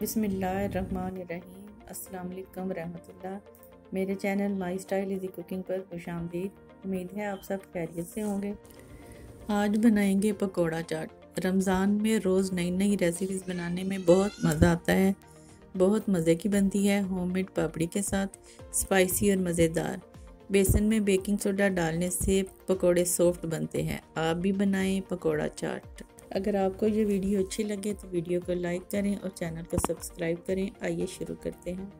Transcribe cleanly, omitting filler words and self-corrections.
बिस्मिल्लाहिर्रहमानिर्रहीम। अस्सलाम वालेकुम रहमतुल्लाह। मेरे channel my style easy cooking पर खुशामदीद। उम्मीद है आप सब खैरियत से होंगे। आज बनाएंगे पकोड़ा चाट। रमज़ान में रोज़ नई नई रेसिपीज़ बनाने में बहुत मज़ा आता है। बहुत मज़े की बनती है, होममेड पापड़ी के साथ, स्पाइसी और मज़ेदार। बेसन में बेकिंग सोडा डालने से पकोड़े सॉफ्ट बनते हैं। आप भी बनाएं पकोड़ा चाट। अगर आपको ये वीडियो अच्छी लगे तो वीडियो को लाइक करें और चैनल को सब्सक्राइब करें। आइए शुरू करते हैं।